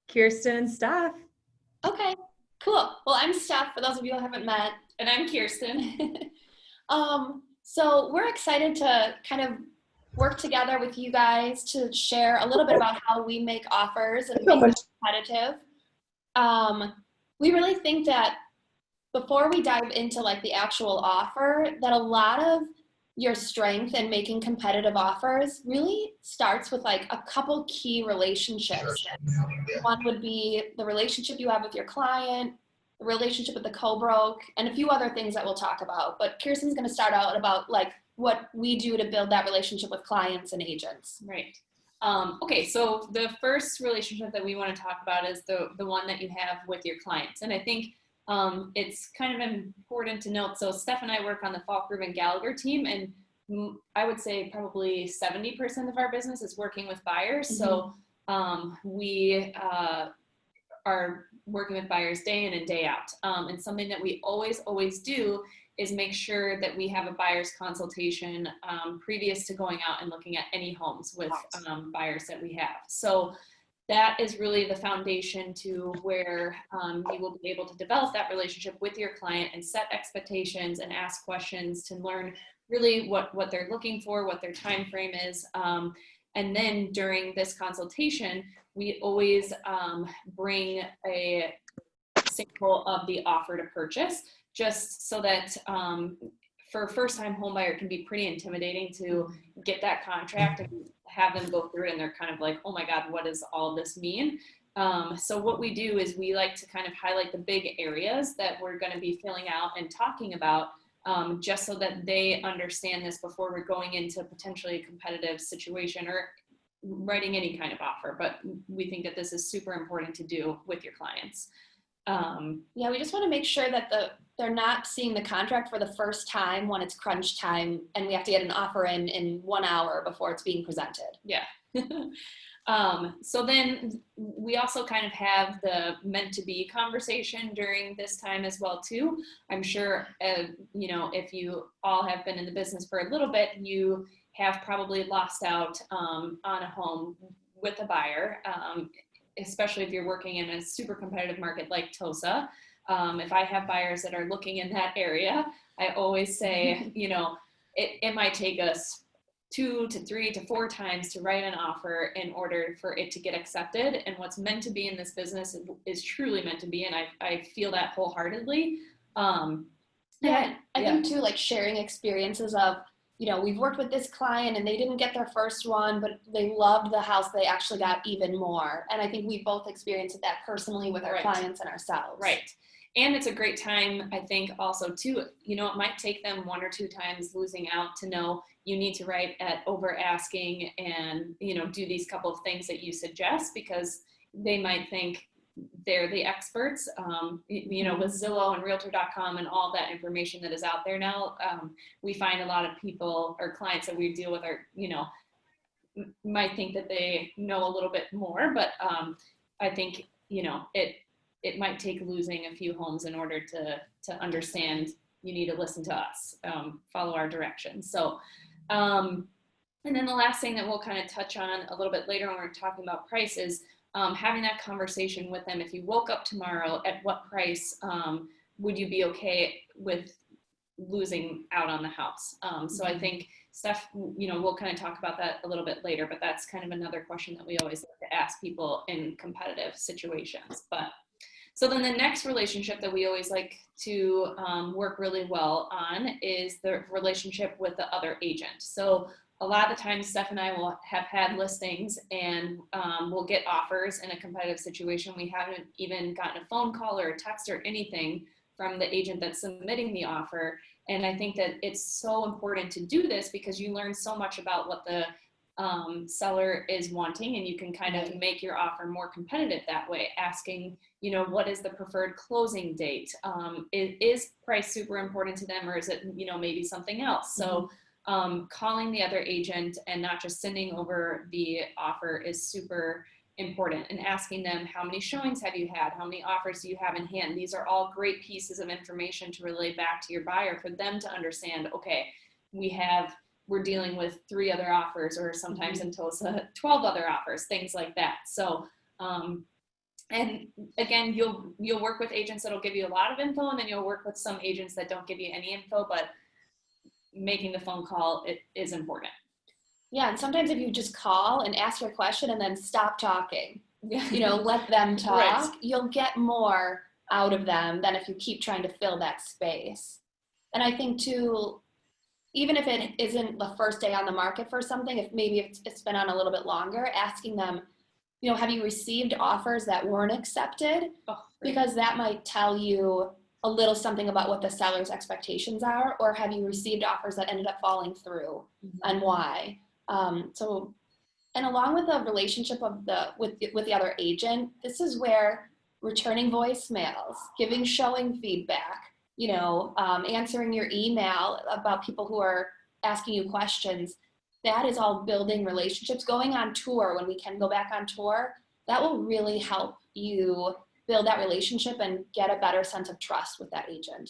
Kiersten and Steph. Okay, cool. Well, I'm Steph, for those of you who haven't met, and I'm Kiersten. So we're excited to kind of work together with you guys to share a little bit about how we make offers and make them competitive. We really think that before we dive into like the actual offer, that a lot of your strength in making competitive offers really starts with like a couple key relationships. One would be the relationship you have with your client, the relationship with the co-broke, and a few other things that we'll talk about. But Kiersten's going to start out about like what we do to build that relationship with clients and agents. Right. Okay, so the first relationship that we want to talk about is the one that you have with your clients. And I think it's kind of important to note, so Steph and I work on the Falk, Ruvin, Gallagher team, and I would say probably 70% of our business is working with buyers. Mm-hmm. So we are working with buyers day in and day out. And something that we always do is make sure that we have a buyer's consultation previous to going out and looking at any homes with buyers that we have. So that is really the foundation to where you will be able to develop that relationship with your client and set expectations and ask questions to learn really what they're looking for, what their time frame is. And then during this consultation, we always bring a sample of the offer to purchase, just so that for a first-time home buyer, it can be pretty intimidating to get that contract and have them go through it, and they're kind of like, oh my God, what does all this mean? So what we do is we like to kind of highlight the big areas that we're going to be filling out and talking about, just so that they understand this before we're going into potentially a competitive situation or writing any kind of offer. But we think that this is super important to do with your clients. Yeah, we just want to make sure that they're not seeing the contract for the first time when it's crunch time and we have to get an offer in 1 hour before it's being presented. Yeah. So then we also kind of have the meant to be conversation during this time as well too. I'm sure, if you all have been in the business for a little bit, you have probably lost out on a home with a buyer, especially if you're working in a super competitive market like Tosa. If I have buyers that are looking in that area, I always say, it might take us 2 to 3 to 4 times to write an offer in order for it to get accepted. And what's meant to be in this business is truly meant to be. And I feel that wholeheartedly. I think too, like sharing experiences of, we've worked with this client and they didn't get their first one, but they loved the house. They actually got even more. And I think we both experienced that personally with our clients and ourselves. Right. And it's a great time, I think, also too, it might take them 1 or 2 times losing out to know you need to write at over asking and, do these couple of things that you suggest, because they might think they're the experts, with Zillow and Realtor.com and all that information that is out there now. We find a lot of people or clients that we deal with are, might think that they know a little bit more, but I think, it might take losing a few homes in order to understand you need to listen to us, follow our directions. So, and then the last thing that we'll kind of touch on a little bit later when we're talking about price is having that conversation with them. If you woke up tomorrow, at what price would you be okay with losing out on the house? So I think Steph, we'll kind of talk about that a little bit later, but that's kind of another question that we always like to ask people in competitive situations. So then the next relationship that we always like to work really well on is the relationship with the other agent. So a lot of the times Steph and I will have had listings and we'll get offers in a competitive situation. We haven't even gotten a phone call or a text or anything from the agent that's submitting the offer. And I think that it's so important to do this because you learn so much about what the seller is wanting, and you can kind of make your offer more competitive that way, asking, what is the preferred closing date? Is price super important to them, or is it, maybe something else? So calling the other agent and not just sending over the offer is super important, and asking them, how many showings have you had? How many offers do you have in hand? These are all great pieces of information to relay back to your buyer for them to understand, okay, we're dealing with 3 other offers, or sometimes in Tulsa, 12 other offers, things like that. So And again, you'll work with agents that'll give you a lot of info, and then you'll work with some agents that don't give you any info, but making the phone call is important. Yeah, and sometimes if you just call and ask your question and then stop talking, Yeah. let them talk, Right. You'll get more out of them than if you keep trying to fill that space. And I think too, even if it isn't the first day on the market for something, if maybe it's been on a little bit longer, asking them, have you received offers that weren't accepted? Oh, because that might tell you a little something about what the seller's expectations are, or have you received offers that ended up falling through, and why? And along with the relationship of with the other agent, this is where returning voicemails, showing feedback, answering your email about people who are asking you questions, that is all building relationships. Going on tour, when we can go back on tour, that will really help you build that relationship and get a better sense of trust with that agent.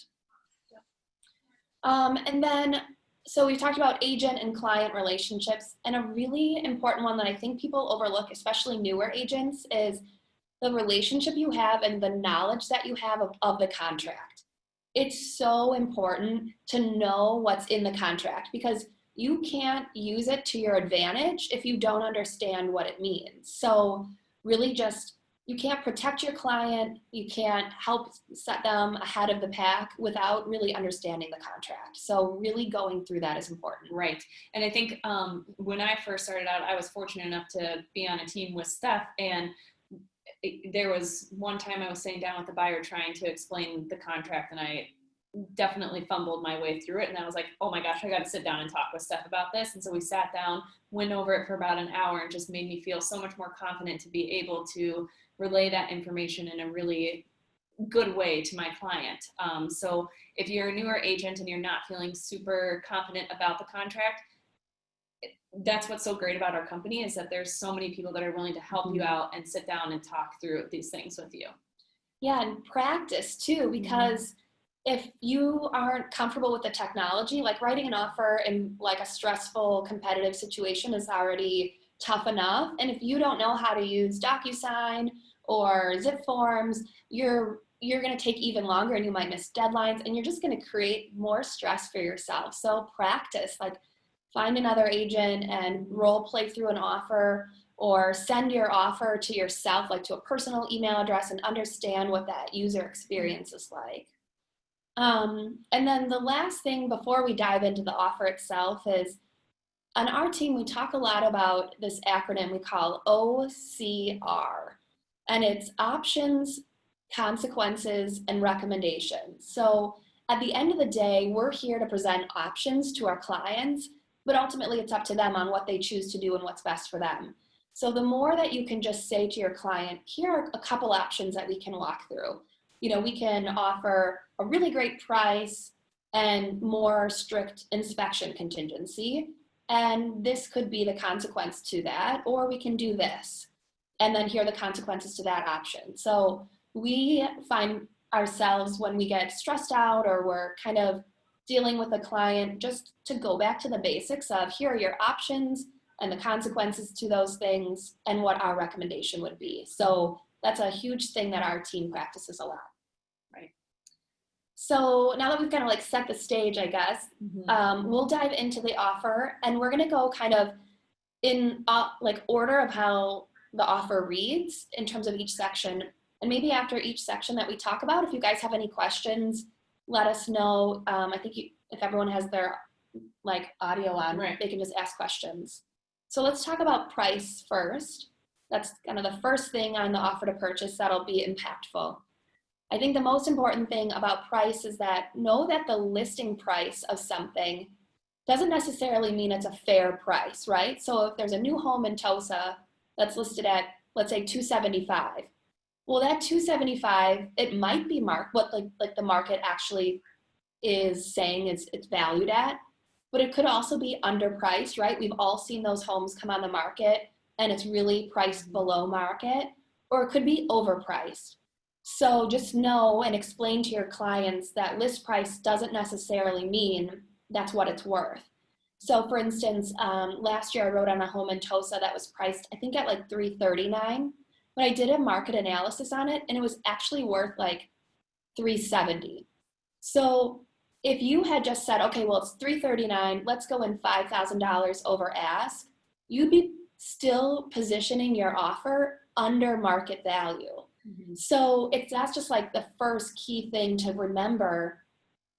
And then, so we've talked about agent and client relationships, and a really important one that I think people overlook, especially newer agents, is the relationship you have and the knowledge that you have of the contract. It's so important to know what's in the contract, because you can't use it to your advantage if you don't understand what it means. So really just, you can't protect your client, you can't help set them ahead of the pack without really understanding the contract. So really going through that is important. Right. And I think when I first started out, I was fortunate enough to be on a team with Steph, and there was one time I was sitting down with the buyer trying to explain the contract, and I definitely fumbled my way through it. And I was like, oh my gosh, I got to sit down and talk with Steph about this. And so we sat down, went over it for about an hour, and just made me feel so much more confident to be able to relay that information in a really good way to my client. So if you're a newer agent and you're not feeling super confident about the contract, that's what's so great about our company, is that there's so many people that are willing to help you out and sit down and talk through these things with you. Yeah, and practice too, because if you aren't comfortable with the technology, like writing an offer in like a stressful competitive situation is already tough enough. And if you don't know how to use DocuSign or Zip forms, you're going to take even longer, and you might miss deadlines, and you're just going to create more stress for yourself. So practice, like find another agent and role play through an offer, or send your offer to yourself, like to a personal email address, and understand what that user experience is like. And then the last thing before we dive into the offer itself is, on our team, we talk a lot about this acronym we call OCR, and it's options, consequences, and recommendations. So at the end of the day, we're here to present options to our clients, but ultimately it's up to them on what they choose to do and what's best for them. So the more that you can just say to your client, here are a couple options that we can walk through. We can offer a really great price and more strict inspection contingency, and this could be the consequence to that, or we can do this, and then here are the consequences to that option. So we find ourselves, when we get stressed out or we're kind of dealing with a client, just to go back to the basics of, here are your options and the consequences to those things, and what our recommendation would be. So that's a huge thing that our team practices a lot. Right. So now that we've kind of like set the stage, I guess, we'll dive into the offer, and we're going to go kind of in like order of how the offer reads in terms of each section. And maybe after each section that we talk about, if you guys have any questions, let us know. I think if everyone has their like audio on, right, they can just ask questions. So let's talk about price first. That's kind of the first thing on the offer to purchase that'll be impactful. I think the most important thing about price is that know that the listing price of something doesn't necessarily mean it's a fair price, right? So if there's a new home in Tosa that's listed at, let's say, $275, well, that $275, it might be marked what like the market actually is saying it's valued at, but it could also be underpriced, right? We've all seen those homes come on the market and it's really priced below market, or it could be overpriced. So just know and explain to your clients that list price doesn't necessarily mean that's what it's worth. So for instance, last year I wrote on a home in Tosa that was priced, I think, at like $339. but I did a market analysis on it and it was actually worth like 370. So if you had just said, okay, well, it's 339, let's go in $5,000 over ask, you'd be still positioning your offer under market value. Mm-hmm. So that's just like the first key thing to remember,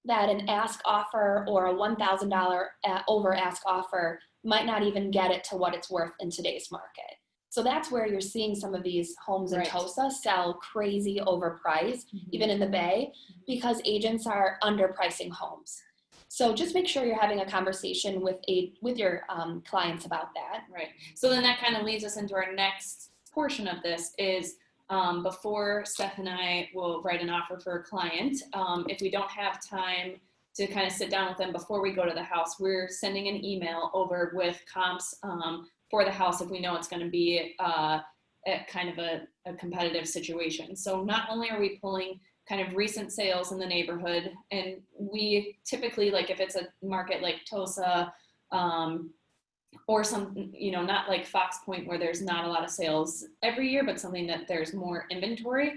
that an ask offer or a $1,000 over ask offer might not even get it to what it's worth in today's market. So that's where you're seeing some of these homes in Tosa sell crazy overpriced, even in the Bay, because agents are underpricing homes. So just make sure you're having a conversation with your clients about that. Right. So then that kind of leads us into our next portion of this is before Steph and I will write an offer for a client, if we don't have time to kind of sit down with them before we go to the house, we're sending an email over with comps for the house if we know it's going to be kind of a competitive situation. So not only are we pulling kind of recent sales in the neighborhood, and we typically, like if it's a market like Tosa, or some, not like Fox Point where there's not a lot of sales every year, but something that there's more inventory.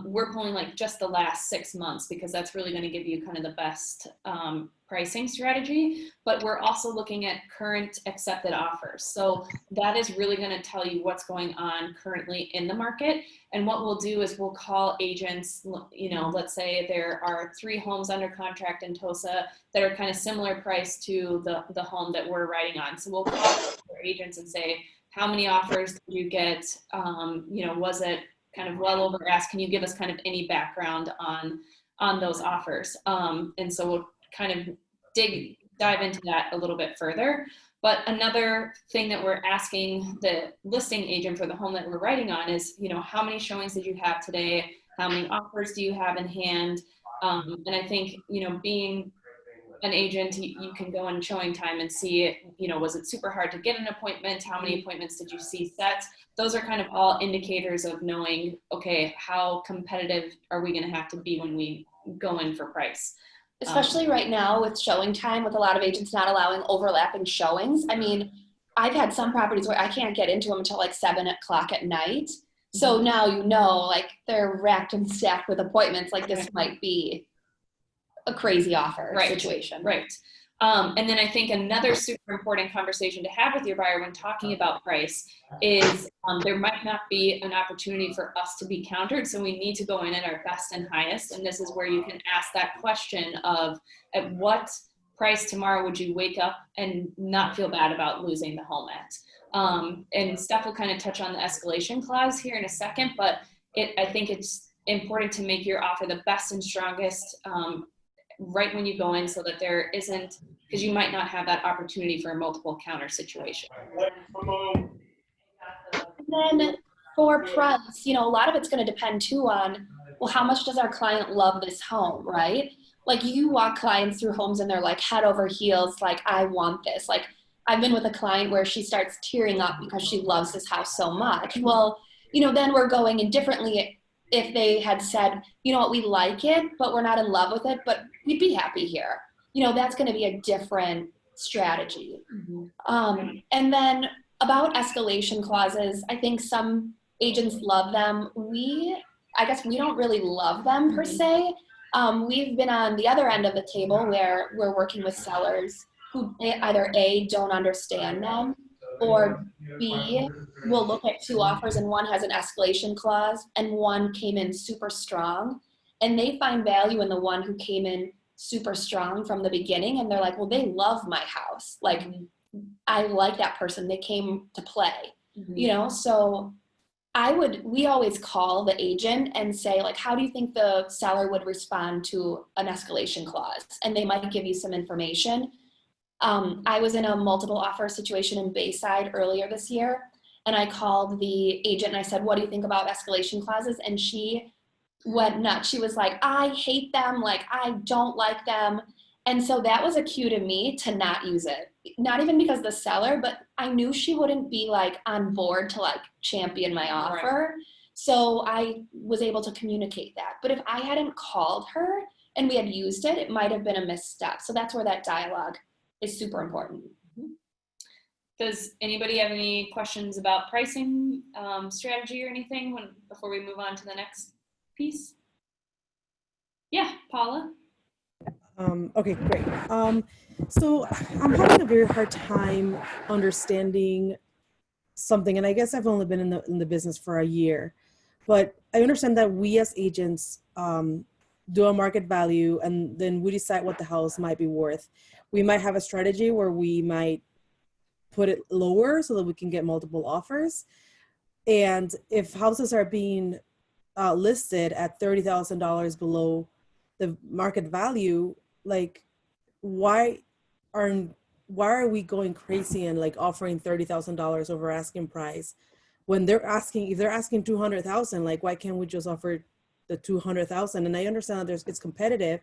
We're pulling like just the last 6 months because that's really going to give you kind of the best pricing strategy. But we're also looking at current accepted offers. So that is really going to tell you what's going on currently in the market. And what we'll do is we'll call agents, let's say there are 3 homes under contract in Tosa that are kind of similar price to the home that we're writing on. So we'll call our agents and say, how many offers did you get? Was it kind of well over ask? Can you give us kind of any background on those offers? And so we'll kind of dive into that a little bit further. But another thing that we're asking the listing agent for the home that we're writing on is, how many showings did you have today? How many offers do you have in hand? And I think, being an agent, you can go in showing time and see, was it super hard to get an appointment? How many appointments did you see set? Those are kind of all indicators of knowing, okay, how competitive are we going to have to be when we go in for price? Especially right now with showing time, with a lot of agents not allowing overlapping showings. I mean, I've had some properties where I can't get into them until like 7 o'clock at night. So now like they're racked and stacked with appointments. Like this might be a crazy offer situation. Right. And then I think another super important conversation to have with your buyer when talking about price is there might not be an opportunity for us to be countered. So we need to go in at our best and highest. And this is where you can ask that question of, at what price tomorrow would you wake up and not feel bad about losing the home at? And Steph will kind of touch on the escalation clause here in a second, but I think it's important to make your offer the best and strongest right when you go in, so that there isn't, because you might not have that opportunity for a multiple counter situation. And then for price, a lot of it's going to depend too on, well, how much does our client love this home, right? Like you walk clients through homes and they're like head over heels, like, I want this. Like I've been with a client where she starts tearing up because she loves this house so much. Well, then we're going in differently. If they had said, what, we like it, but we're not in love with it, but we'd be happy here. That's going to be a different strategy. And then about escalation clauses, I think some agents love them. I guess we don't really love them per se. We've been on the other end of the table where we're working with sellers who either A, don't understand them, or B, will look at 2 offers and one has an escalation clause and one came in super strong, and they find value in the one who came in super strong from the beginning, and they're like, well, they love my house. Like, I like that person. They came to play, so we always call the agent and say, like, how do you think the seller would respond to an escalation clause? And they might give you some information. I was in a multiple offer situation in Bayside earlier this year, and I called the agent and I said, what do you think about escalation clauses? And she went nuts. She was like, I hate them. Like, I don't like them. And so that was a cue to me to not use it. Not even because the seller, but I knew she wouldn't be like on board to like champion my offer. Right. So I was able to communicate that. But if I hadn't called her and we had used it, it might have been a misstep. So that's where that dialogue is super important. Does anybody have any questions about pricing, strategy or anything before we move on to the next piece? Yeah, Paula. Okay, great. So I'm having a very hard time understanding something, and I guess I've only been in the business for a year, but I understand that we as agents do a market value, and then we decide what the house might be worth. We might have a strategy where we might put it lower so that we can get multiple offers. And if houses are being listed at $30,000 below the market value, like why are we going crazy and like offering $30,000 over asking price when if they're asking 200,000, like why can't we just offer the 200,000? And I understand that it's competitive,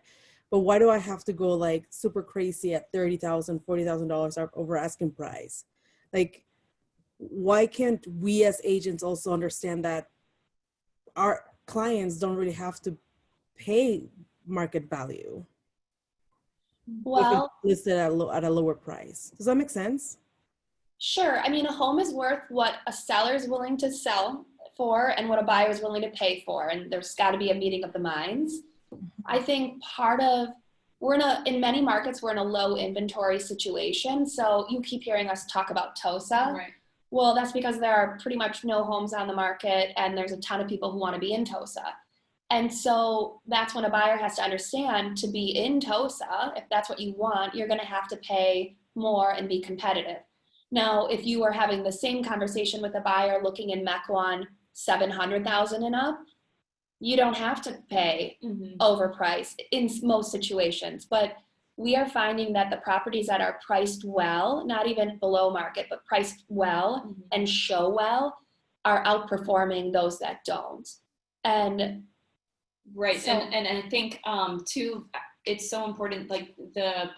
but why do I have to go like super crazy at $30,000, $40,000 over asking price? Like, why can't we as agents also understand that our clients don't really have to pay market value? Well, if it's listed at a lower price. Does that make sense? sure. I mean, a home is worth what a seller is willing to sell for and what a buyer is willing to pay for. And there's got to be a meeting of the minds. I think in many markets, we're in a low inventory situation. So you keep hearing us talk about TOSA. Right. Well, that's because there are pretty much no homes on the market and there's a ton of people who want to be in TOSA. And so that's when a buyer has to understand, to be in TOSA, if that's what you want, you're going to have to pay more and be competitive. Now, if you were having the same conversation with a buyer looking in Mequon 700,000 and up, you don't have to pay overpriced in most situations. But we are finding that the properties that are priced well, not even below market, but priced well and show well, are outperforming those that don't. And right. So, and I think too, it's so important, like the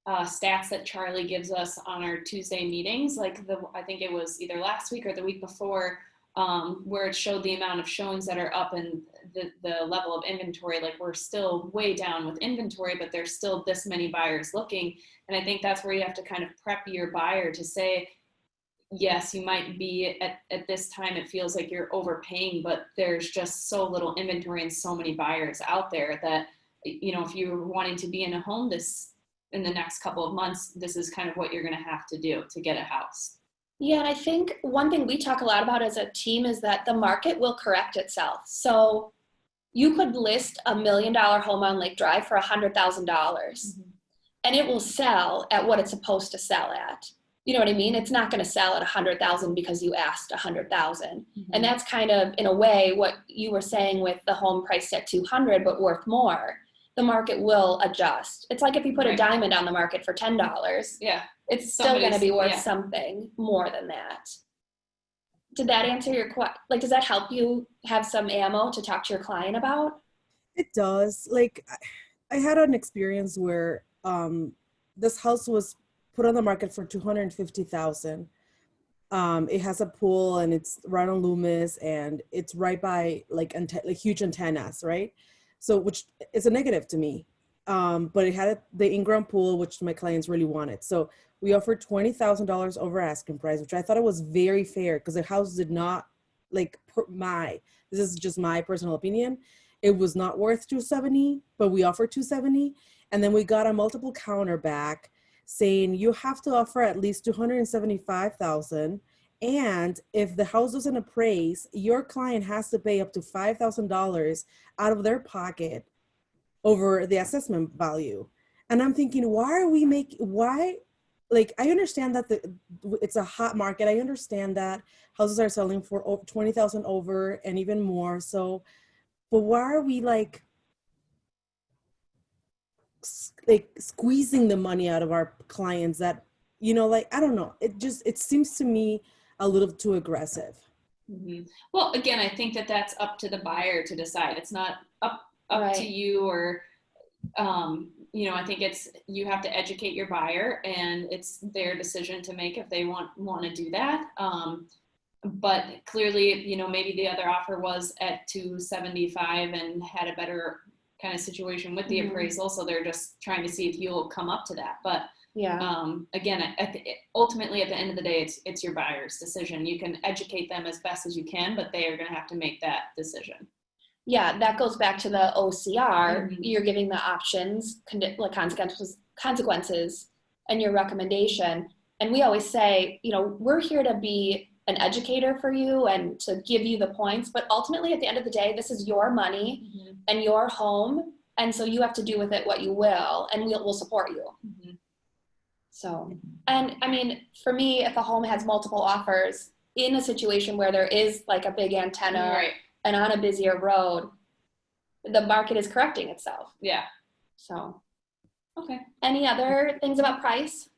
stats that Charlie gives us on our Tuesday meetings, like I think it was either last week or the week before, where it showed the amount of showings that are up and the level of inventory. Like we're still way down with inventory, but there's still this many buyers looking. And I think that's where you have to kind of prep your buyer to say, yes, you might be at this time, it feels like you're overpaying, but there's just so little inventory and so many buyers out there that, you know, if you're wanting to be in a home in the next couple of months, this is kind of what you're going to have to do to get a house. yeah, and I think one thing we talk a lot about as a team is that the market will correct itself. So you could list $1 million home on Lake Drive for $100,000 and it will sell at what it's supposed to sell at. You know what I mean? It's not going to sell at 100,000 because you asked 100,000. And that's kind of, in a way, what you were saying with the home priced at 200 but worth more. The market will adjust. It's like if you put a diamond on the market for $10. Yeah, it's still going to be worth something more than that. Did that answer your question? Like, does that help you have some ammo to talk to your client about? It does. Like, I had an experience where this house was put on the market for $250,000. It has a pool and it's right on Loomis and it's right by like huge antennas, right? So, which is a negative to me. But it had the in-ground pool, which my clients really wanted. So we offered $20,000 over asking price, which I thought it was very fair because the house did not, like, this is just my personal opinion. It was not worth $270, but we offered $270. And then we got a multiple counter back saying you have to offer at least $275,000. And if the house doesn't appraise, your client has to pay up to $5,000 out of their pocket over the assessment value. And I'm thinking, like, I understand that it's a hot market. I understand that houses are selling for 20,000 over and even more. So, but why are we like squeezing the money out of our clients that, you know, like, I don't know. It seems to me a little too aggressive. Well, again, I think that's up to the buyer to decide. It's not up to you, or you know, I think you have to educate your buyer and it's their decision to make if they want to do that. But clearly, you know, maybe the other offer was at 275 and had a better kind of situation with the Mhm. appraisal. So they're just trying to see if you'll come up to that. But Yeah. again, ultimately at the end of the day, it's your buyer's decision. You can educate them as best as you can, but they are going to have to make that decision. Yeah, that goes back to the OCR. Mhm. You're giving the options, like consequences, and your recommendation. And we always say, we're here to be an educator for you and to give you the points. But ultimately, at the end of the day, this is your money Mhm. and your home. And so you have to do with it what you will, and we'll support you. Mhm. So, and I mean, for me, if a home has multiple offers in a situation where there is like a big antenna Right. and on a busier road, the market is correcting itself. Yeah. So, Okay. any other things about price?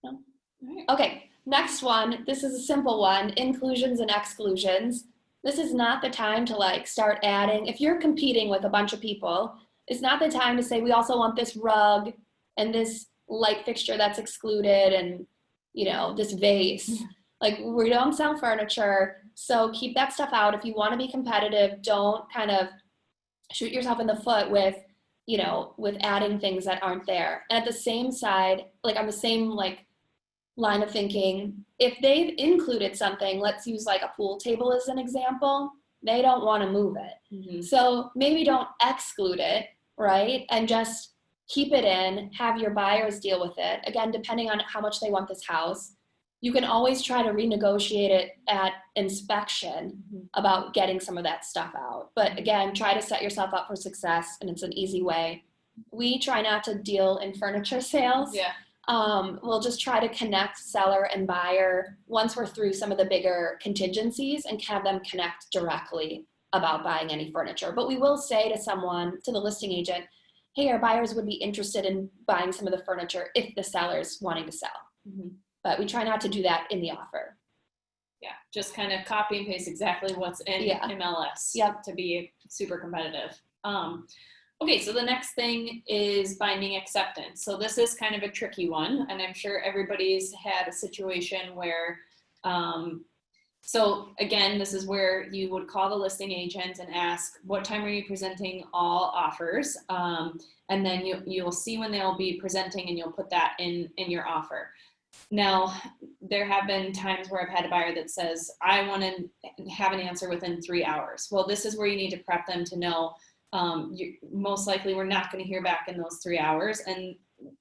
No? All right. Okay, next one. This is a simple one, inclusions and exclusions. This is not the time to like start adding. If you're competing with a bunch of people, it's not the time to say, we also want this rug and this light fixture that's excluded and, this vase. Like, we don't sell furniture, so keep that stuff out. If you want to be competitive, don't kind of shoot yourself in the foot with, with adding things that aren't there. And at the same side, like on the same like line of thinking, if they've included something, let's use like a pool table as an example, they don't want to move it. Mhm. So maybe don't exclude it, right? And just keep it in, have your buyers deal with it. Again, depending on how much they want this house, you can always try to renegotiate it at inspection about getting some of that stuff out. But again, try to set yourself up for success, and it's an easy way. We try not to deal in furniture sales. Yeah. We'll just try to connect seller and buyer once we're through some of the bigger contingencies and have them connect directly about buying any furniture. But we will say to someone, to the listing agent, hey, our buyers would be interested in buying some of the furniture if the seller's wanting to sell. Mhm. But we try not to do that in the offer. Yeah, just kind of copy and paste exactly what's in MLS to be super competitive. Okay, so the next thing is binding acceptance. So this is kind of a tricky one, and I'm sure everybody's had a situation where, so again, this is where you would call the listing agent and ask, what time are you presenting all offers? And then you'll see when they'll be presenting, and you'll put that in your offer. Now, there have been times where I've had a buyer that says, I want to have an answer within 3 hours. Well, this is where you need to prep them to know, most likely we're not going to hear back in those 3 hours. And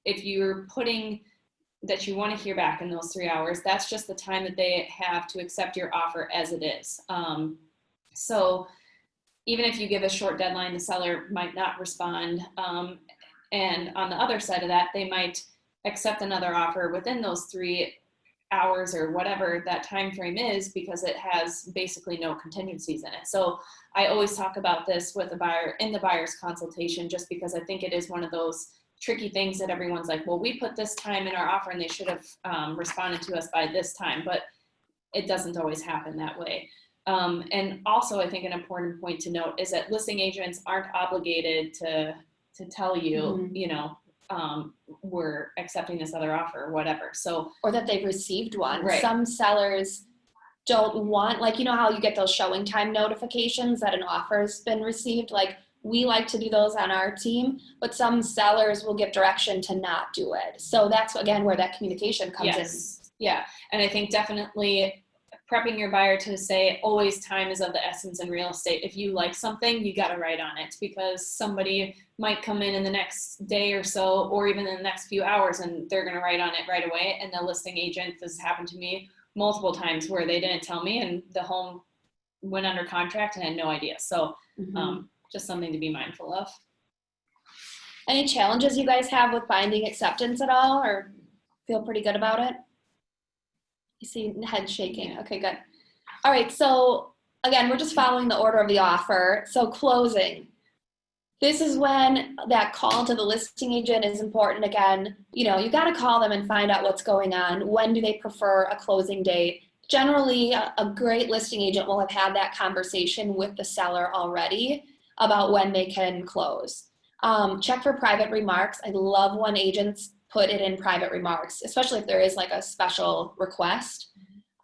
if you're putting that you want to hear back in those 3 hours, that's just the time that they have to accept your offer as it is. So even if you give a short deadline, the seller might not respond. And on the other side of that, they might accept another offer within those 3 hours or whatever that time frame is, because it has basically no contingencies in it. So I always talk about this with a buyer in the buyer's consultation, just because I think it is one of those tricky things that everyone's like, well, we put this time in our offer and they should have responded to us by this time, but it doesn't always happen that way. And also, I think an important point to note is that listing agents aren't obligated to tell you, we're accepting this other offer or whatever. So, or that they've received one. Right. Some sellers don't want, like, how you get those showing time notifications that an offer's been received. Like, we like to do those on our team, but some sellers will give direction to not do it. So that's, again, where that communication comes in. Yeah. And I think definitely prepping your buyer to say always time is of the essence in real estate. If you like something, you got to write on it, because somebody might come in the next day or so, or even in the next few hours, and they're going to write on it right away. And the listing agent, this has happened to me multiple times, where they didn't tell me and the home went under contract and had no idea. So just something to be mindful of. Any challenges you guys have with binding acceptance at all, or feel pretty good about it? You see head shaking. Yeah. Okay, good. All right, so again, we're just following the order of the offer. So closing. This is when that call to the listing agent is important. Again, you got to call them and find out what's going on. When do they prefer a closing date? Generally, a great listing agent will have had that conversation with the seller already about when they can close. Check for private remarks. I love when agents put it in private remarks, especially if there is like a special request.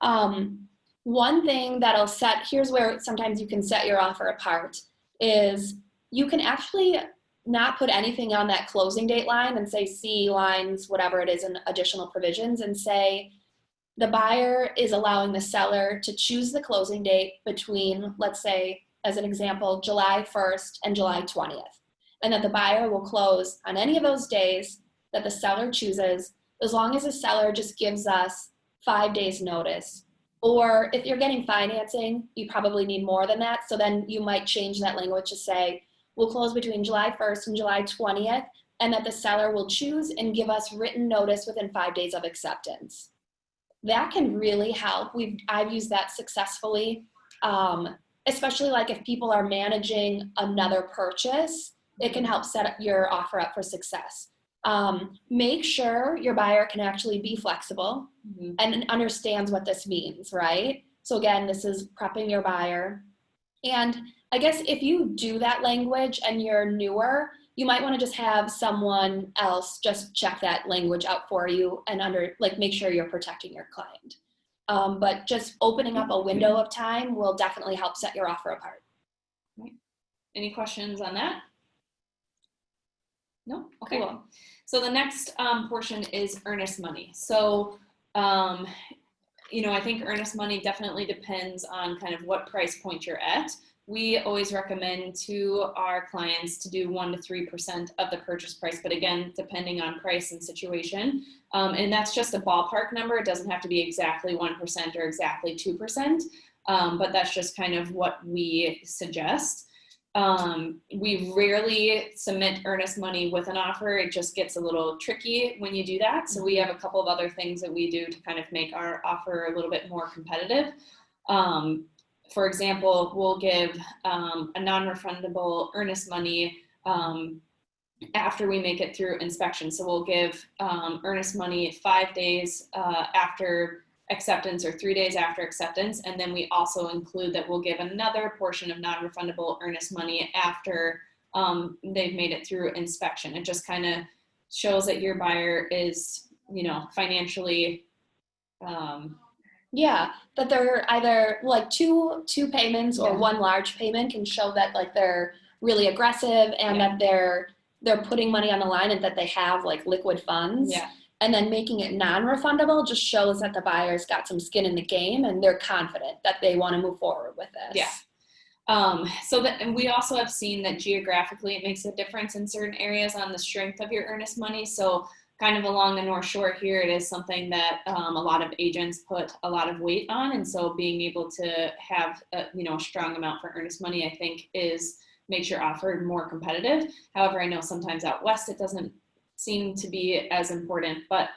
One thing that'll here's where sometimes you can set your offer apart, is you can actually not put anything on that closing date line and say C lines, whatever it is in additional provisions, and say the buyer is allowing the seller to choose the closing date between, let's say, as an example, July 1st and July 20th. And that the buyer will close on any of those days that the seller chooses, as long as the seller just gives us 5 days notice. Or if you're getting financing, you probably need more than that. So then you might change that language to say, we'll close between July 1st and July 20th, and that the seller will choose and give us written notice within 5 days of acceptance. That can really help. I've used that successfully, especially like if people are managing another purchase, it can help set your offer up for success. Make sure your buyer can actually be flexible and understands what this means, right? So again, this is prepping your buyer. And I guess if you do that language and you're newer, you might want to just have someone else just check that language out for you and make sure you're protecting your client. But just opening up a window of time will definitely help set your offer apart. Right. Any questions on that? No? Okay. Cool. So the next portion is earnest money. So, I think earnest money definitely depends on kind of what price point you're at. We always recommend to our clients to do 1 to 3% of the purchase price, but again, depending on price and situation. And that's just a ballpark number. It doesn't have to be exactly 1% or exactly 2%, but that's just kind of what we suggest. We rarely submit earnest money with an offer. It just gets a little tricky when you do that. So we have a couple of other things that we do to kind of make our offer a little bit more competitive. For example, we'll give a non-refundable earnest money after we make it through inspection. So we'll give earnest money 5 days after acceptance or 3 days after acceptance. And then we also include that we'll give another portion of non-refundable earnest money after they've made it through inspection. It just kind of shows that your buyer is, financially that they're either like two payments or one large payment can show that like they're really aggressive and that they're putting money on the line and that they have like liquid funds. Yeah. And then making it non-refundable just shows that the buyer's got some skin in the game and they're confident that they want to move forward with this. Yeah. And we also have seen that geographically it makes a difference in certain areas on the strength of your earnest money. So kind of along the North Shore here, it is something that a lot of agents put a lot of weight on. And so being able to have a strong amount for earnest money, I think makes your offer more competitive. However, I know sometimes out West, it doesn't seem to be as important, but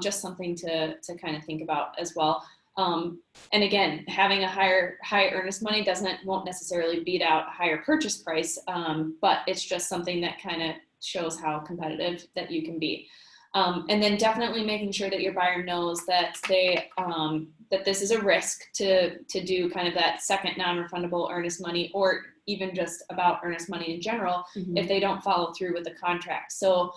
just something to kind of think about as well. And again, having a high earnest money won't necessarily beat out a higher purchase price, but it's just something that kind of shows how competitive that you can be. And then definitely making sure that your buyer knows that that this is a risk to do kind of that second non-refundable earnest money, or even just about earnest money in general, if they don't follow through with the contract. So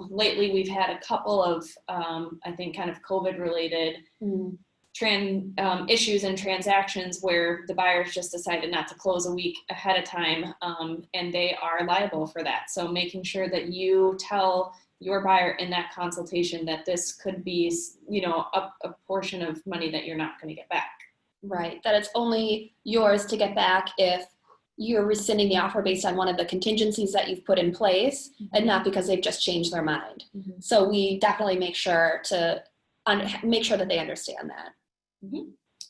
lately we've had a couple of, I think, kind of COVID-related issues and transactions where the buyers just decided not to close a week ahead of time, and they are liable for that. So making sure that you tell your buyer in that consultation that this could be, a portion of money that you're not going to get back. Right. That it's only yours to get back if you're rescinding the offer based on one of the contingencies that you've put in place and not because they've just changed their mind. So we definitely make sure that they understand that.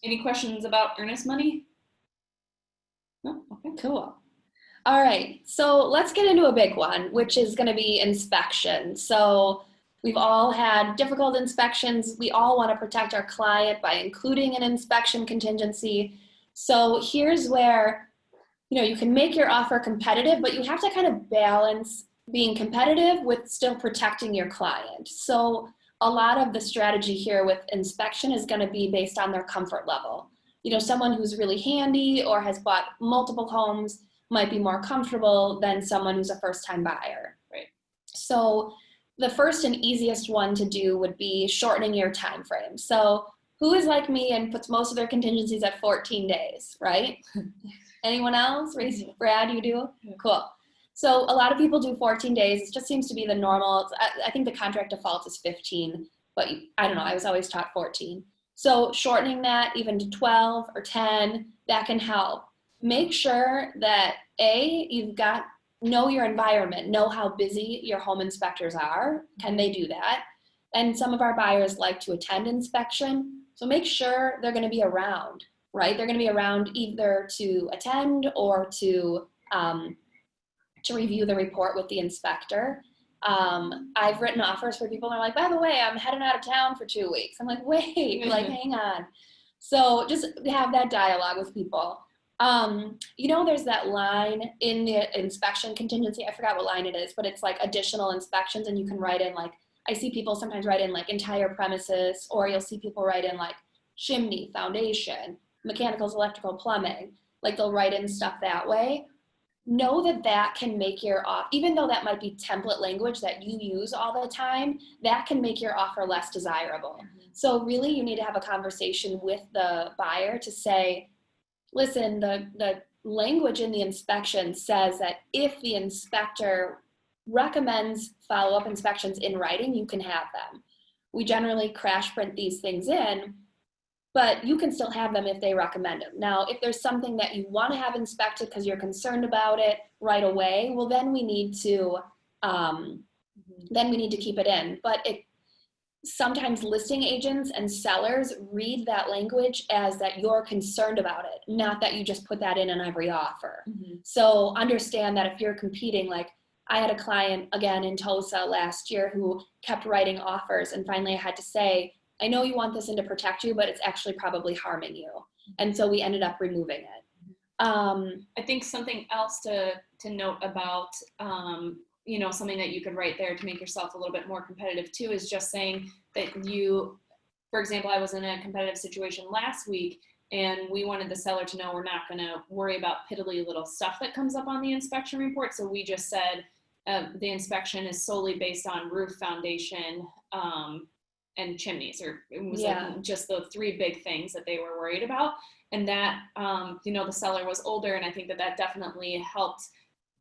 Any questions about earnest money? No? Okay. Cool. All right. So let's get into a big one, which is going to be inspection. So we've all had difficult inspections. We all want to protect our client by including an inspection contingency. So here's where you can make your offer competitive, but you have to kind of balance being competitive with still protecting your client. So a lot of the strategy here with inspection is going to be based on their comfort level. Someone who's really handy or has bought multiple homes might be more comfortable than someone who's a first-time buyer. Right. So the first and easiest one to do would be shortening your time frame. So who is like me and puts most of their contingencies at 14 days, right? Anyone else? Brad, you do? Yeah. Cool. So a lot of people do 14 days. It just seems to be the normal. I think the contract default is 15, but I don't know. I was always taught 14. So shortening that even to 12 or 10, that can help. Make sure that you've got, know your environment, know how busy your home inspectors are. Can they do that? And some of our buyers like to attend inspection. So make sure they're going to be around, right? They're going to be around either to attend or to review the report with the inspector. I've written offers for people and are like, by the way, I'm heading out of town for 2 weeks. I'm like, wait, like, hang on. So just have that dialogue with people. There's that line in the inspection contingency. I forgot what line it is, but it's like additional inspections, and you can write in like, I see people sometimes write in like entire premises, or you'll see people write in like chimney, foundation, mechanicals, electrical, plumbing. Like they'll write in stuff that way. Know that can make your offer, even though that might be template language that you use all the time, that can make your offer less desirable. So really you need to have a conversation with the buyer to say, listen, the language in the inspection says that if the inspector recommends follow-up inspections in writing, you can have them. We generally crash print these things in, but you can still have them if they recommend them. Now, if there's something that you want to have inspected because you're concerned about it right away, well, then we need to keep it in. But sometimes listing agents and sellers read that language as that you're concerned about it, not that you just put that in every offer. So understand that if you're competing, like I had a client again in Tulsa last year who kept writing offers, and finally I had to say, I know you want this in to protect you, but it's actually probably harming you. And so we ended up removing it. I think something else to note about, something that you could write there to make yourself a little bit more competitive too, is just saying that for example, I was in a competitive situation last week, and we wanted the seller to know we're not going to worry about piddly little stuff that comes up on the inspection report. So we just said the inspection is solely based on roof, foundation, and chimneys, or it was like just the three big things that they were worried about. And that, the seller was older, and I think that definitely helped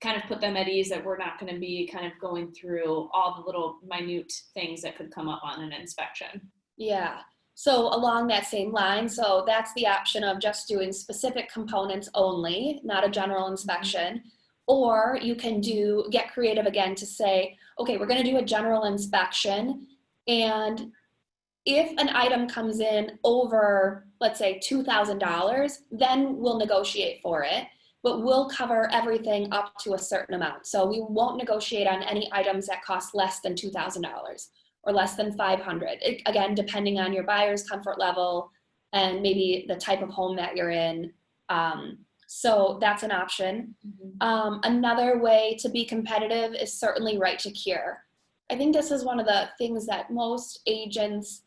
kind of put them at ease that we're not going to be kind of going through all the little minute things that could come up on an inspection. Yeah. So along that same line, so that's the option of just doing specific components only, not a general inspection. Or you can get creative again to say, okay, we're going to do a general inspection, and if an item comes in over, let's say, $2,000, then we'll negotiate for it, but we'll cover everything up to a certain amount. So we won't negotiate on any items that cost less than $2,000 or less than $500. Again, depending on your buyer's comfort level and maybe the type of home that you're in. So that's an option. Another way to be competitive is certainly right to cure. I think this is one of the things that most agents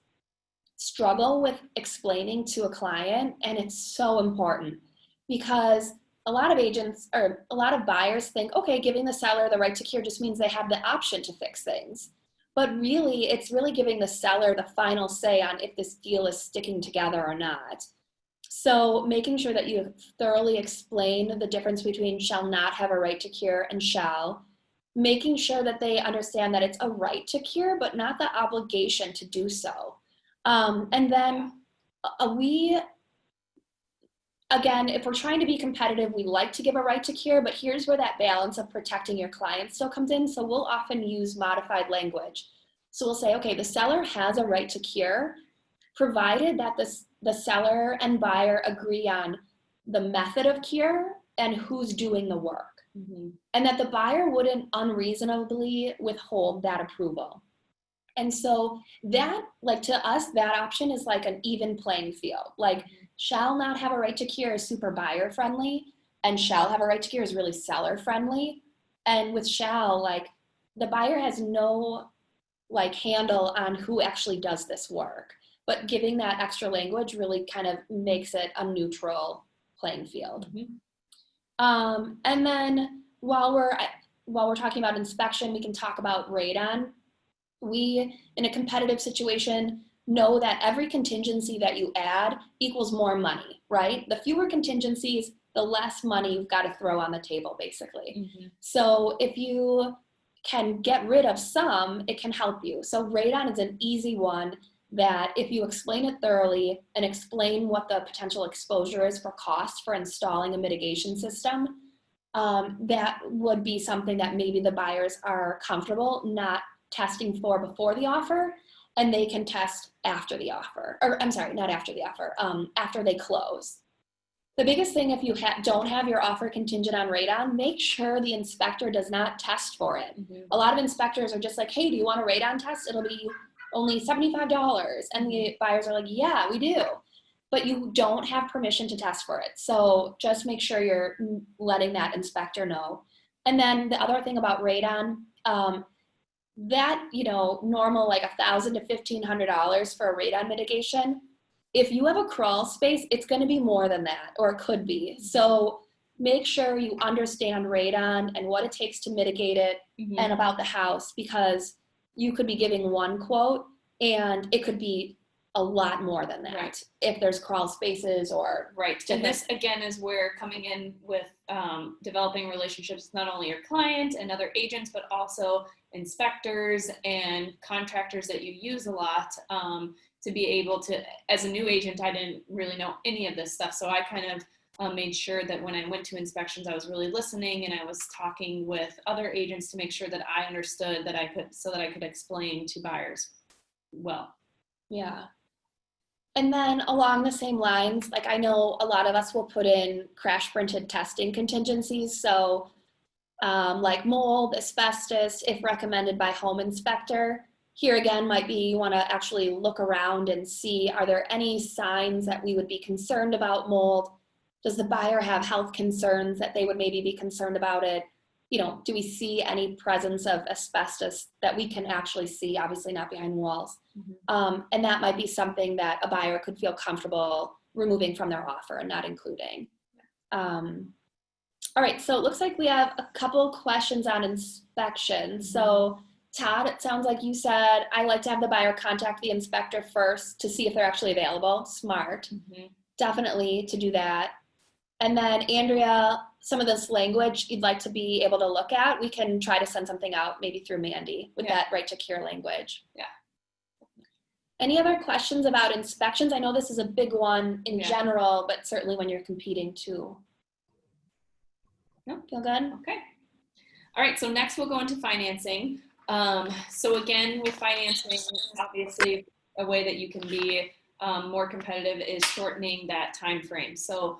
struggle with explaining to a client, and it's so important because a lot of agents or a lot of buyers think, okay, giving the seller the right to cure just means they have the option to fix things. But really, it's really giving the seller the final say on if this deal is sticking together or not. So making sure that you thoroughly explain the difference between shall not have a right to cure and shall, making sure that they understand that it's a right to cure, but not the obligation to do so. And then again, if we're trying to be competitive, we like to give a right to cure, but here's where that balance of protecting your client still comes in. So we'll often use modified language. So we'll say, okay, the seller has a right to cure, provided that the seller and buyer agree on the method of cure and who's doing the work. And that the buyer wouldn't unreasonably withhold that approval. And so that, like to us, that option is like an even playing field. Like shall not have a right to cure is super buyer friendly, and shall have a right to cure is really seller friendly. And with shall, like the buyer has no like handle on who actually does this work, but giving that extra language really kind of makes it a neutral playing field. And then while we're talking about inspection, we can talk about radon. We, in a competitive situation, know that every contingency that you add equals more money, right? The fewer contingencies, the less money you've got to throw on the table, basically. Mm-hmm. So if you can get rid of some, it can help you. So radon is an easy one that if you explain it thoroughly and explain what the potential exposure is for cost for installing a mitigation system, that would be something that maybe the buyers are comfortable not testing for before the offer, and they can test after the offer, or I'm sorry, not after the offer, after they close. The biggest thing, if you don't have your offer contingent on radon, make sure the inspector does not test for it. Mm-hmm. A lot of inspectors are just like, hey, do you want a radon test? It'll be only $75. And the buyers are like, yeah, we do. But you don't have permission to test for it. So just make sure you're letting that inspector know. And then the other thing about radon, that, normal like $1,000 to $1,500 for a radon mitigation, if you have a crawl space, it's going to be more than that, or it could be. So make sure you understand radon and what it takes to mitigate it, Mm-hmm. and about the house, because you could be giving one quote and it could be a lot more than that, Right. if there's crawl spaces or right. And this again is where coming in with developing relationships with not only your client and other agents, but also inspectors and contractors that you use a lot, to be able to, as a new agent, I didn't really know any of this stuff. So I kind of made sure that when I went to inspections, I was really listening, and I was talking with other agents to make sure that I understood that I could explain to buyers well. Yeah. And then along the same lines, like I know a lot of us will put in crash printed testing contingencies. So like mold, asbestos, if recommended by home inspector. Here again might be you want to actually look around and see, are there any signs that we would be concerned about mold? Does the buyer have health concerns that they would maybe be concerned about it? Do we see any presence of asbestos that we can actually see, obviously not behind walls? Mm-hmm. And that might be something that a buyer could feel comfortable removing from their offer and not including. All right, so it looks like we have a couple questions on inspection. So Todd, it sounds like you said, I like to have the buyer contact the inspector first to see if they're actually available. Smart. Mm-hmm. Definitely to do that. And then Andrea, some of this language you'd like to be able to look at, we can try to send something out maybe through Mandy with that right to cure language. Yeah. Any other questions about inspections? I know this is a big one in general, but certainly when you're competing too. No, feel good? Okay. All right, so next we'll go into financing. So again, with financing, obviously a way that you can be more competitive is shortening that time frame. So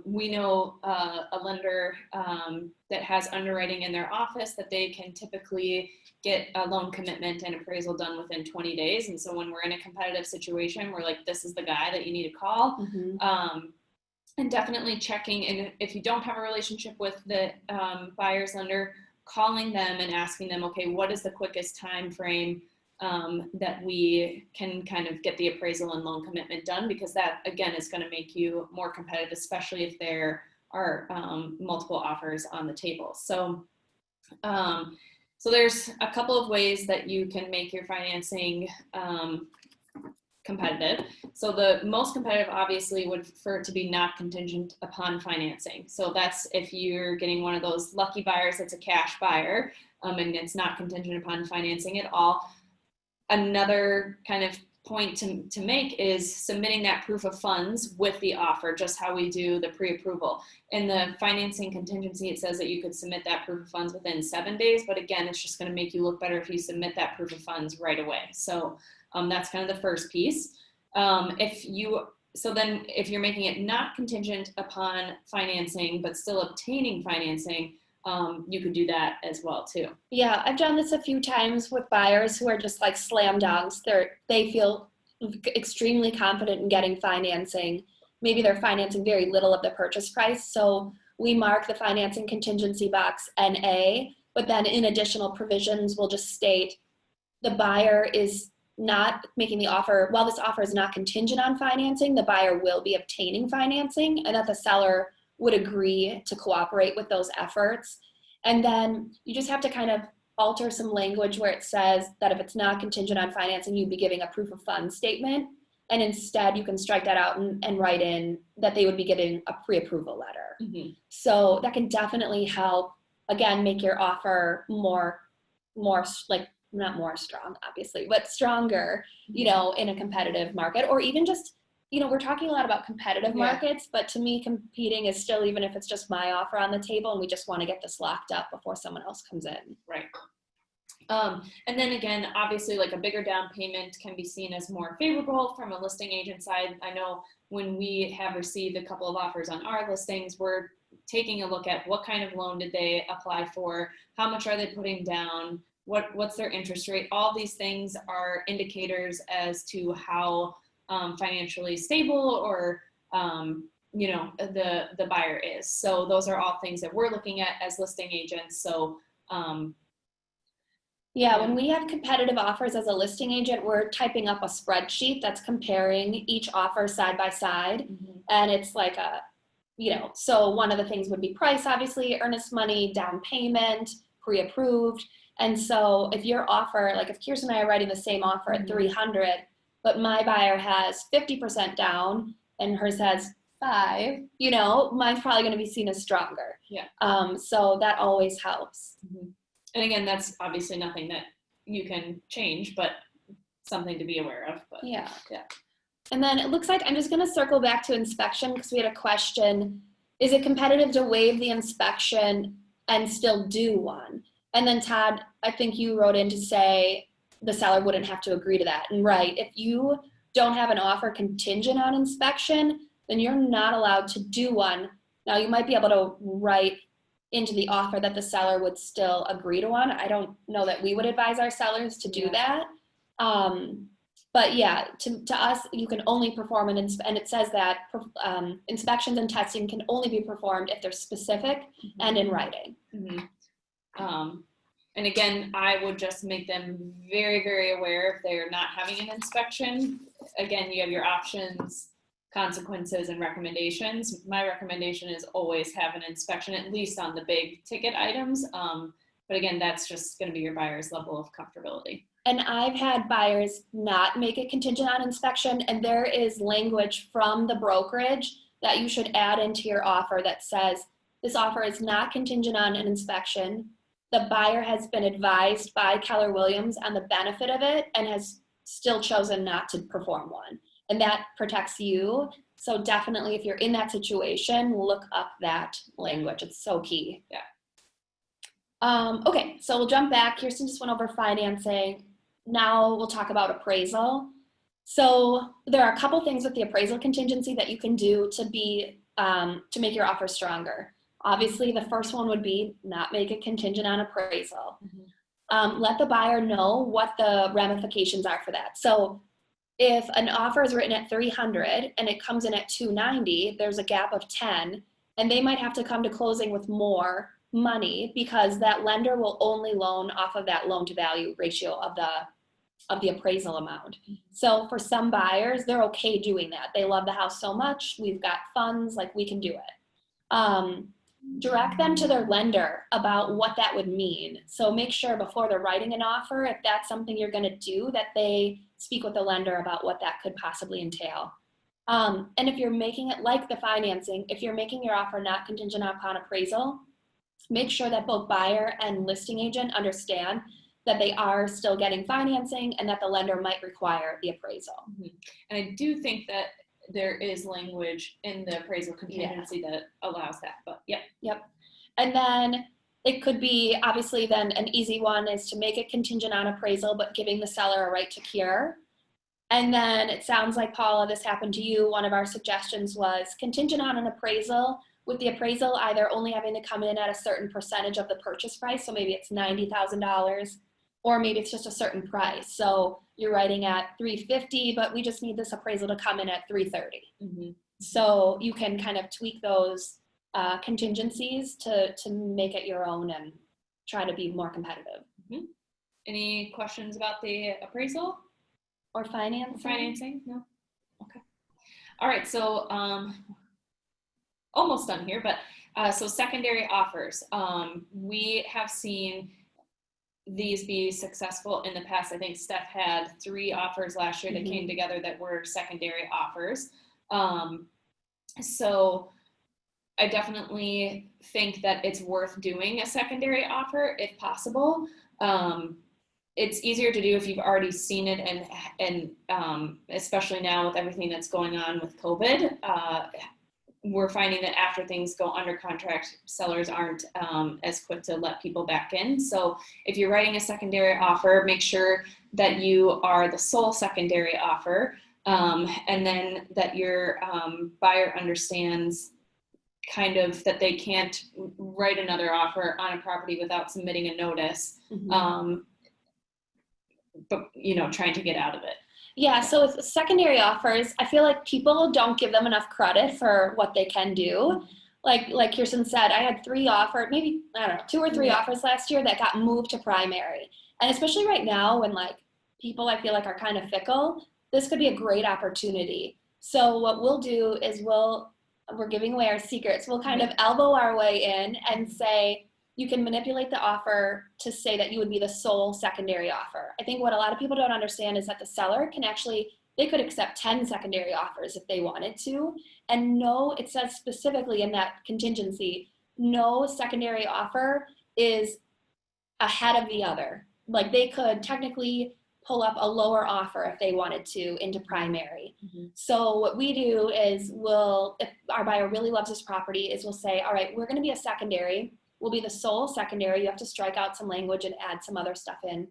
we know a lender that has underwriting in their office that they can typically get a loan commitment and appraisal done within 20 days. And so when we're in a competitive situation, we're like, this is the guy that you need to call. Mm-hmm. And definitely checking, and if you don't have a relationship with the buyer's lender, calling them and asking them, okay, what is the quickest time frame that we can kind of get the appraisal and loan commitment done, because that again is going to make you more competitive, especially if there are multiple offers on the table. So there's a couple of ways that you can make your financing competitive. So the most competitive obviously would for it to be not contingent upon financing. So that's if you're getting one of those lucky buyers that's a cash buyer and it's not contingent upon financing at all. Another kind of point to make is submitting that proof of funds with the offer, just how we do the pre-approval. In the financing contingency, it says that you could submit that proof of funds within 7 days, but again, it's just going to make you look better if you submit that proof of funds right away. So that's kind of the first piece. If you're making it not contingent upon financing, but still obtaining financing, you could do that as well too. Yeah, I've done this a few times with buyers who are just like slam dunks. They feel extremely confident in getting financing. Maybe they're financing very little of the purchase price. So we mark the financing contingency box NA, but then in additional provisions, we'll just state the buyer is not making the offer. While this offer is not contingent on financing, the buyer will be obtaining financing, and that the seller would agree to cooperate with those efforts. And then you just have to kind of alter some language where it says that if it's not contingent on financing, you'd be giving a proof of funds statement. And instead you can strike that out and write in that they would be getting a pre-approval letter. Mm-hmm. So that can definitely help, again, make your offer more like, not more strong, obviously, but stronger, you know, in a competitive market. Or even just, you know, we're talking a lot about competitive markets, but to me, competing is still, even if it's just my offer on the table and we just want to get this locked up before someone else comes in. Right. And then again, obviously, like a bigger down payment can be seen as more favorable from a listing agent side. I know when we have received a couple of offers on our listings, we're taking a look at what kind of loan did they apply for, how much are they putting down, what's their interest rate. All these things are indicators as to how financially stable or you know, the buyer is. So those are all things that we're looking at as listing agents. So when we have competitive offers as a listing agent, we're typing up a spreadsheet that's comparing each offer side by side. Mm-hmm. And it's like a, you know, so one of the things would be price, obviously, earnest money, down payment, pre-approved. And so if your offer, like if Kiersten and I are writing the same offer at 300, but my buyer has 50% down and hers has 5, you know, mine's probably going to be seen as stronger. Yeah. So that always helps. Mm-hmm. And again, that's obviously nothing that you can change, but something to be aware of. But yeah. And then it looks like I'm just going to circle back to inspection because we had a question. Is it competitive to waive the inspection and still do one? And then Todd, I think you wrote in to say the seller wouldn't have to agree to that. And right, if you don't have an offer contingent on inspection, then you're not allowed to do one. Now you might be able to write into the offer that the seller would still agree to one. I don't know that we would advise our sellers to do that. But yeah, to us, you can only perform and it says that inspections and testing can only be performed if they're specific and in writing. Mm-hmm. And again, I would just make them very, very aware if they're not having an inspection. Again, you have your options, consequences, and recommendations. My recommendation is always have an inspection, at least on the big ticket items. But again, that's just going to be your buyer's level of comfortability. And I've had buyers not make it contingent on inspection, and there is language from the brokerage that you should add into your offer that says this offer is not contingent on an inspection. The buyer has been advised by Keller Williams on the benefit of it and has still chosen not to perform one. And that protects you. So definitely, if you're in that situation, look up that language. It's so key. Yeah. Okay, so we'll jump back. Kiersten just went over financing. Now we'll talk about appraisal. So there are a couple things with the appraisal contingency that you can do to make your offer stronger. Obviously, the first one would be not make it contingent on appraisal. Let the buyer know what the ramifications are for that. So if an offer is written at 300 and it comes in at 290, there's a gap of 10, and they might have to come to closing with more money because that lender will only loan off of that loan to value ratio of the appraisal amount. So for some buyers, they're okay doing that. They love the house so much. We've got funds, like we can do it. Direct them to their lender about what that would mean. So make sure before they're writing an offer, if that's something you're going to do, that they speak with the lender about what that could possibly entail. And if you're making it like the financing, if you're making your offer not contingent upon appraisal, make sure that both buyer and listing agent understand that they are still getting financing and that the lender might require the appraisal. And I do think that there is language in the appraisal contingency that allows that, but Yep. And then it could be, obviously then an easy one is to make it contingent on appraisal, but giving the seller a right to cure. And then it sounds like, Paula, this happened to you. One of our suggestions was contingent on an appraisal, with the appraisal either only having to come in at a certain percentage of the purchase price. So maybe it's $90,000, or maybe it's just a certain price. So you're writing at $350, but we just need this appraisal to come in at $330. So you can kind of tweak those contingencies to make it your own and try to be more competitive. Any questions about the appraisal? Or financing? No? Okay. All right, so almost done here, but so secondary offers. We have seen these be successful in the past. I think Steph had 3 offers last year that came together that were secondary offers. So I definitely think that it's worth doing a secondary offer if possible. It's easier to do if you've already seen it, and especially now with everything that's going on with COVID, we're finding that after things go under contract, sellers aren't as quick to let people back in. So if you're writing a secondary offer, make sure that you are the sole secondary offer, and then that your buyer understands kind of that they can't write another offer on a property without submitting a notice, but trying to get out of it. Yeah, so with secondary offers, I feel like people don't give them enough credit for what they can do. Like Kiersten said, I had 3 offers, maybe, I don't know, 2 or 3 offers last year that got moved to primary. And especially right now when like people I feel like are kind of fickle, this could be a great opportunity. So what we'll do is we're giving away our secrets. We'll kind of elbow our way in and say, you can manipulate the offer to say that you would be the sole secondary offer. I think what a lot of people don't understand is that the seller they could accept 10 secondary offers if they wanted to. And no, it says specifically in that contingency, no secondary offer is ahead of the other. Like they could technically pull up a lower offer if they wanted to into primary. So what we do is if our buyer really loves this property, is we'll say, all right, we're going to be a secondary. We'll be the sole secondary. You have to strike out some language and add some other stuff in.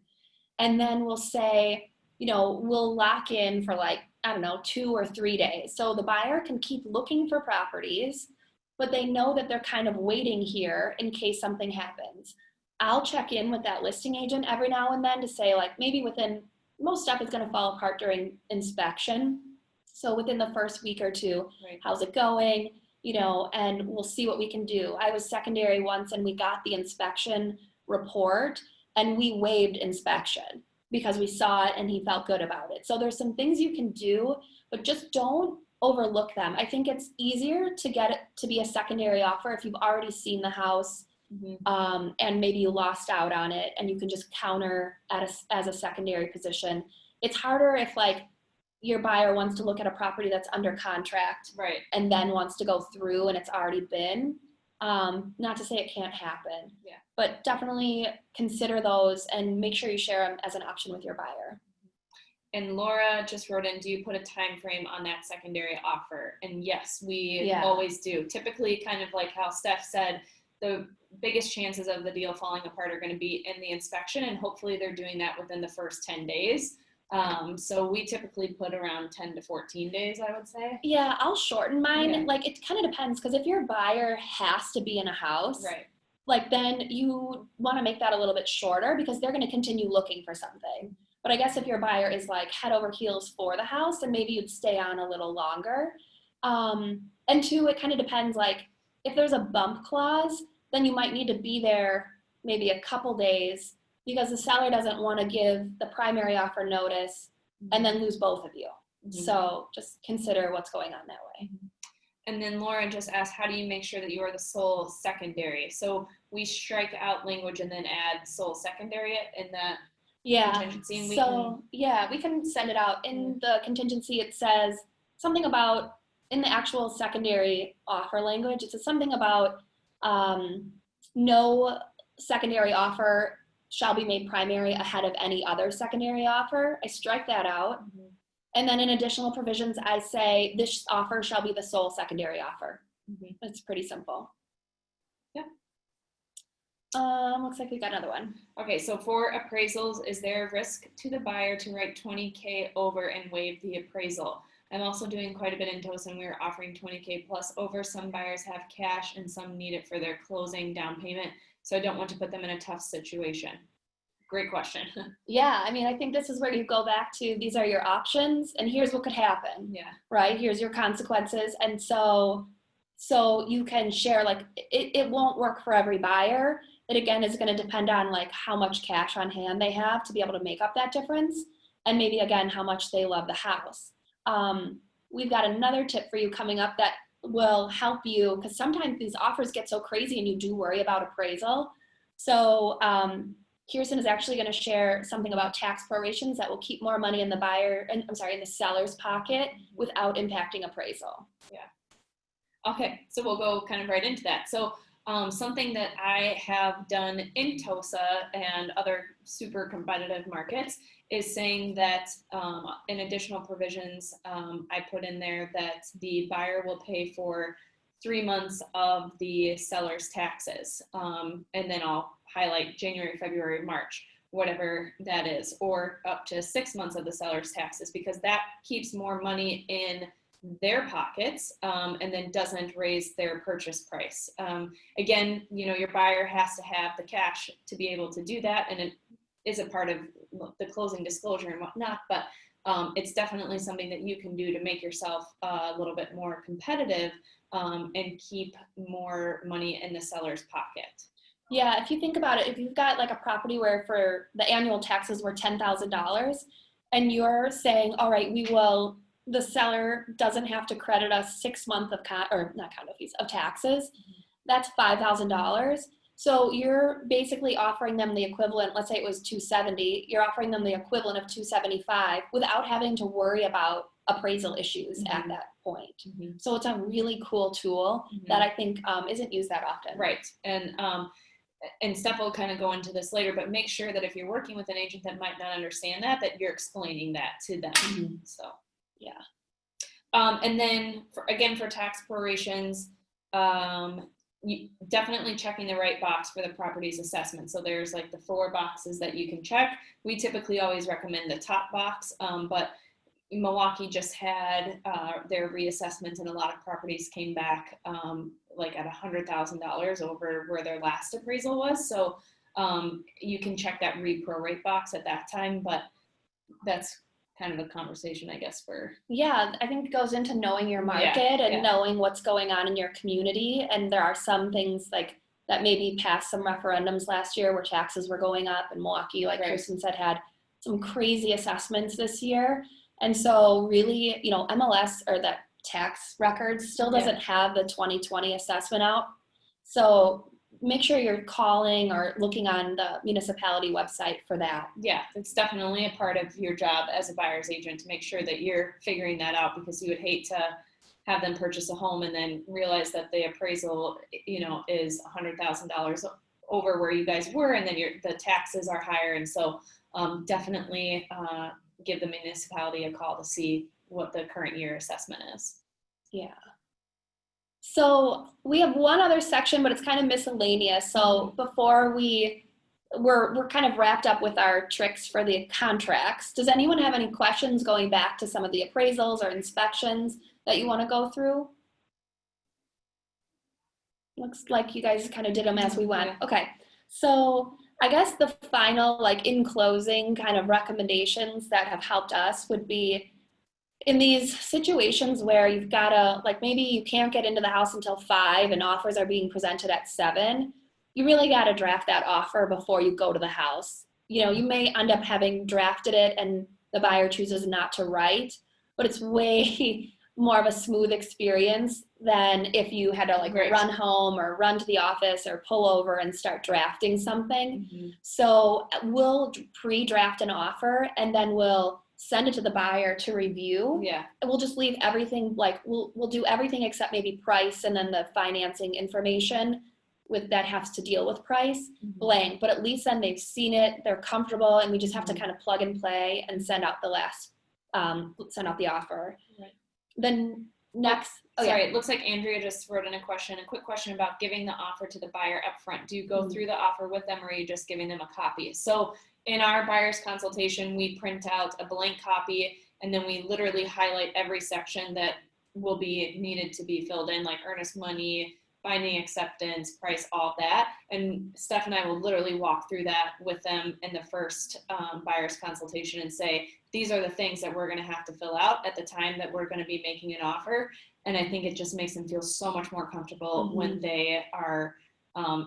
And then we'll say, we'll lock in for 2 or 3 days. So the buyer can keep looking for properties, but they know that they're kind of waiting here in case something happens. I'll check in with that listing agent every now and then to say maybe most stuff is going to fall apart during inspection. So within the first week or 2, how's it going? And we'll see what we can do. I was secondary once and we got the inspection report and we waived inspection because we saw it and he felt good about it. So there's some things you can do, but just don't overlook them. I think it's easier to get it to be a secondary offer if you've already seen the house and maybe you lost out on it and you can just counter as a secondary position. It's harder if your buyer wants to look at a property that's under contract and then wants to go through and it's already been. Not to say it can't happen, but definitely consider those and make sure you share them as an option with your buyer. And Laura just wrote in, do you put a time frame on that secondary offer? And yes, we always do. Typically, kind of like how Steph said, the biggest chances of the deal falling apart are going to be in the inspection, and hopefully they're doing that within the first 10 days. So we typically put around 10 to 14 days, I would say. Yeah, I'll shorten mine. It kind of depends, because if your buyer has to be in a house, then you want to make that a little bit shorter because they're going to continue looking for something. But I guess if your buyer is head over heels for the house, then maybe you'd stay on a little longer. And 2, it kind of depends, if there's a bump clause, then you might need to be there maybe a couple days because the seller doesn't want to give the primary offer notice and then lose both of you. So just consider what's going on that way. And then Laura just asked, how do you make sure that you are the sole secondary? So we strike out language and then add sole secondary in the contingency. And we can send it out. In the contingency, it says something about, in the actual secondary offer language, it says something about no secondary offer shall be made primary ahead of any other secondary offer. I strike that out. And then in additional provisions, I say this offer shall be the sole secondary offer. It's pretty simple. Looks like we got another one. Okay, so for appraisals, is there a risk to the buyer to write $20K over and waive the appraisal? I'm also doing quite a bit in Tosin. We're offering $20K plus over. Some buyers have cash and some need it for their closing down payment. So I don't want to put them in a tough situation. Great question. Yeah, I mean, I think this is where you go back to, these are your options and here's what could happen. Right? Here's your consequences. And so you can share, it won't work for every buyer. It again is going to depend on how much cash on hand they have to be able to make up that difference. And maybe again, how much they love the house. We've got another tip for you coming up that will help you, because sometimes these offers get so crazy and you do worry about appraisal. So Kiersten is actually going to share something about tax prorations that will keep more money in the in the seller's pocket without impacting appraisal. Yeah. Okay, so we'll go kind of right into that. So something that I have done in TOSA and other super competitive markets is saying that in additional provisions, I put in there that the buyer will pay for 3 months of the seller's taxes. And then I'll highlight January, February, March, whatever that is, or up to 6 months of the seller's taxes, because that keeps more money in their pockets and then doesn't raise their purchase price. Again, your buyer has to have the cash to be able to do that, and it is a part of the closing disclosure and whatnot, but it's definitely something that you can do to make yourself a little bit more competitive and keep more money in the seller's pocket. Yeah, if you think about it, if you've got like a property where for the annual taxes were $10,000 and you're saying, all right, the seller doesn't have to credit us 6 months of taxes, that's $5,000. So you're basically offering them the equivalent, let's say it was $270, you're offering them the equivalent of $275 without having to worry about appraisal issues at that point. So it's a really cool tool that I think isn't used that often. Right. And Steph will kind of go into this later, but make sure that if you're working with an agent that might not understand that you're explaining that to them. So, yeah. And then for tax prorations, you definitely checking the right box for the property's assessment. So there's like the 4 boxes that you can check. We typically always recommend the top box, but Milwaukee just had their reassessment, and a lot of properties came back like at $100,000 over where their last appraisal was. So you can check that reprorate box at that time, but that's kind of a conversation, I guess, for. Yeah, I think it goes into knowing your market and knowing what's going on in your community. And there are some things like that maybe passed some referendums last year where taxes were going up, and Milwaukee, like Kiersten said, had some crazy assessments this year. And so really, MLS or that tax records still doesn't have the 2020 assessment out. So make sure you're calling or looking on the municipality website for that. Yeah, it's definitely a part of your job as a buyer's agent to make sure that you're figuring that out, because you would hate to have them purchase a home and then realize that the appraisal, is $100,000 over where you guys were, and then the taxes are higher. And so definitely give the municipality a call to see what the current year assessment is. Yeah. So we have one other section, but it's kind of miscellaneous. So before we're kind of wrapped up with our tricks for the contracts. Does anyone have any questions going back to some of the appraisals or inspections that you want to go through? Looks like you guys kind of did them as we went. Okay. So I guess the final, in closing kind of recommendations that have helped us would be in these situations where you've got to, maybe you can't get into the house until 5 and offers are being presented at 7, you really got to draft that offer before you go to the house. You may end up having drafted it and the buyer chooses not to write, but it's way more of a smooth experience than if you had to run home or run to the office or pull over and start drafting something. So we'll pre-draft an offer and then we'll send it to the buyer to review. Yeah. And we'll just leave everything, we'll do everything except maybe price and then the financing information that has to deal with price blank. But at least then they've seen it, they're comfortable, and we just have to kind of plug and play and send out the offer. Right. Then next. It looks like Andrea just wrote in a quick question about giving the offer to the buyer up front. Do you go through the offer with them, or are you just giving them a copy? So in our buyer's consultation, we print out a blank copy, and then we literally highlight every section that will be needed to be filled in, like earnest money, binding acceptance, price, all that. And Steph and I will literally walk through that with them in the first buyer's consultation and say, these are the things that we're going to have to fill out at the time that we're going to be making an offer. And I think it just makes them feel so much more comfortable when they are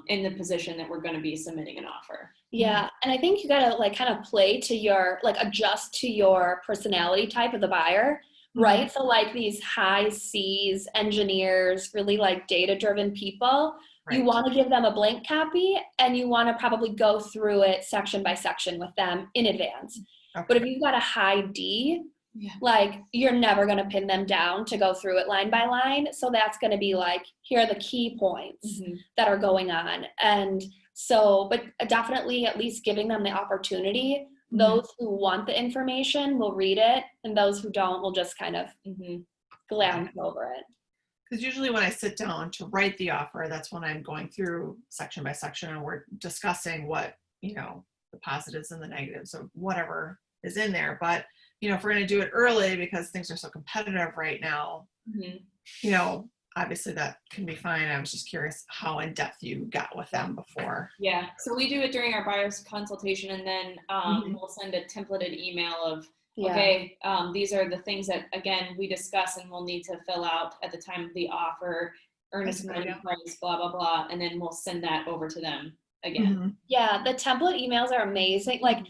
in the position that we're going to be submitting an offer. Yeah. And I think you got to kind of play to your, adjust to your personality type of the buyer, right? So these high C's engineers, really data driven people You want to give them a blank copy, and you want to probably go through it section by section with them in advance. Okay. But if you've got a high D, Yeah. like you're never going to pin them down to go through it line by line. So that's going to be like, here are the key points that are going on. And so, but definitely at least giving them the opportunity. Those who want the information will read it, and those who don't will just kind of glance over it. Because usually when I sit down to write the offer, that's when I'm going through section by section and we're discussing what, you know, the positives and the negatives of whatever is in there. But, you know, if we're going to do it early because things are so competitive right now, you know, obviously that can be fine. I was just curious how in depth you got with them before. Yeah, so we do it during our buyer's consultation, and then we'll send a templated email of, okay, these are the things that, again, we discuss and we'll need to fill out at the time of the offer, earnest money price, blah, blah, blah, and then we'll send that over to them again. Yeah, the template emails are amazing. Like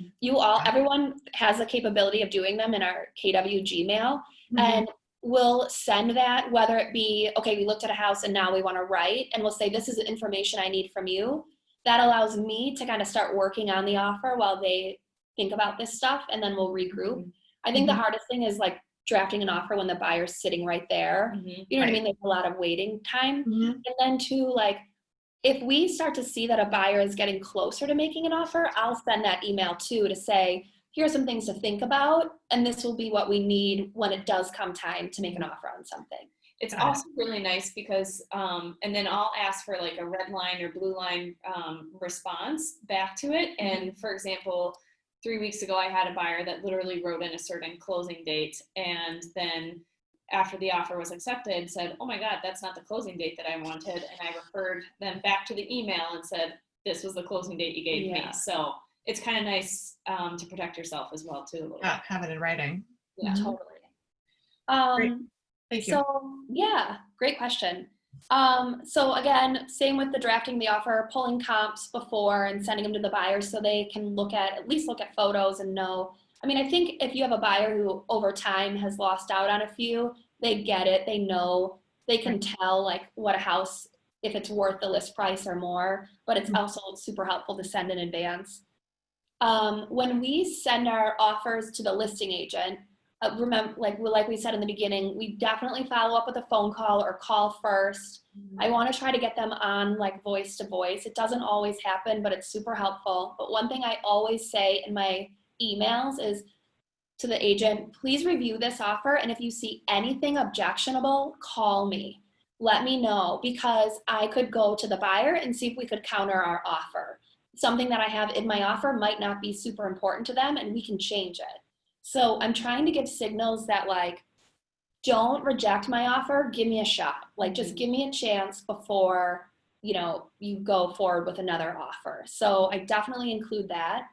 everyone has the capability of doing them in our KW Gmail, and we'll send that, whether it be, okay, we looked at a house and now we want to write, and we'll say, this is the information I need from you. That allows me to kind of start working on the offer while they think about this stuff, and then we'll regroup. I think the hardest thing is like drafting an offer when the buyer's sitting right there. You know what I mean? There's a lot of waiting time. And then too, like, if we start to see that a buyer is getting closer to making an offer, I'll send that email too to say, here are some things to think about, and this will be what we need when it does come time to make an offer on something. It's also really nice because, and then I'll ask for like a red line or blue line response back to it. And for example, 3 weeks ago, I had a buyer that literally wrote in a certain closing date, and then after the offer was accepted, said, oh my God, that's not the closing date that I wanted. And I referred them back to the email and said, this was the closing date you gave me. So it's kind of nice to protect yourself as well too. A little bit. Have it in writing. Yeah, totally. Great. Thank you. So yeah, great question. So again, same with the drafting the offer, pulling comps before and sending them to the buyer so they can at least look at photos and know. I mean, I think if you have a buyer who over time has lost out on a few, they get it, they know, they can tell like what a house, if it's worth the list price or more, but it's also super helpful to send in advance. When we send our offers to the listing agent, remember, like we said in the beginning, we definitely follow up with a phone call or call first. I want to try to get them on like voice to voice. It doesn't always happen, but it's super helpful. But one thing I always say in my emails is to the agent, please review this offer, and if you see anything objectionable, call me. Let me know, because I could go to the buyer and see if we could counter our offer. Something that I have in my offer might not be super important to them, and we can change it. So I'm trying to give signals that like, don't reject my offer, give me a shot. Like just give me a chance before, you know, you go forward with another offer. So I definitely include that.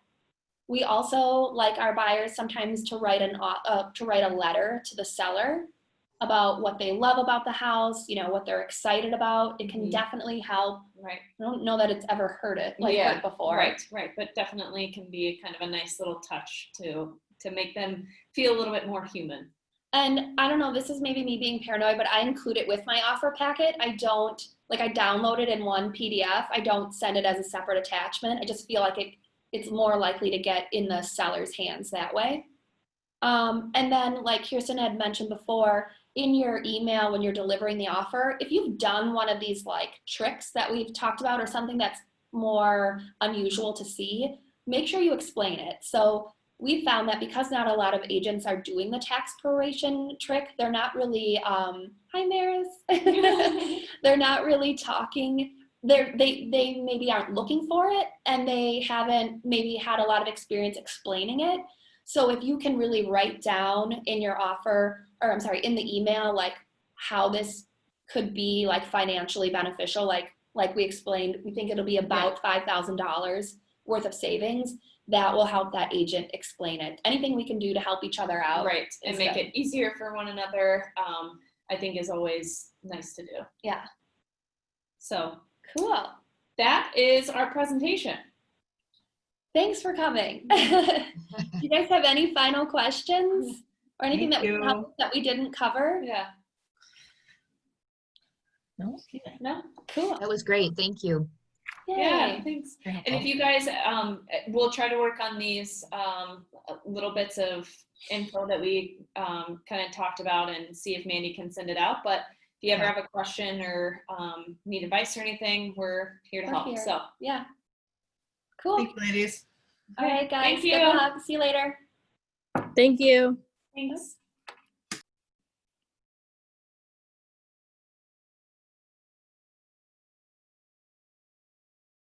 We also like our buyers sometimes to write a letter to the seller about what they love about the house, you know, what they're excited about. It can definitely help. Right. I don't know that it's ever heard it heard before. Right. But definitely can be kind of a nice little touch to make them feel a little bit more human. And I don't know, this is maybe me being paranoid, but I include it with my offer packet. I don't, like I download it in one PDF. I don't send it as a separate attachment. I just feel like it's more likely to get in the seller's hands that way. And then like Kiersten had mentioned before, in your email when you're delivering the offer, if you've done one of these like tricks that we've talked about or something that's more unusual to see, make sure you explain it. So we found that because not a lot of agents are doing the tax proration trick, they're not really, hi Maris, they're not really talking, they maybe aren't looking for it, and they haven't maybe had a lot of experience explaining it. So if you can really write down in your offer, or I'm sorry, in the email, like how this could be like financially beneficial, like we explained, we think it'll be about $5,000 worth of savings. That will help that agent explain it. Anything we can do to help each other out. Right, and make it easier for one another, I think is always nice to do. Yeah. So cool. That is our presentation. Thanks for coming. Do you guys have any final questions or anything that we didn't cover? Yeah. No? No? Cool. That was great. Thank you. Yeah, Yay. thanks. Very And if helpful. you guys, we'll try to work on these little bits of info that we kind of talked about and see if Mandy can send it out. But if you ever Yeah. have a question or need advice or anything, we're here to We're help. here. So, Yeah. Cool. Thank you, ladies. All right, guys. Thank you. Good luck. See you later. Thank you. Thanks.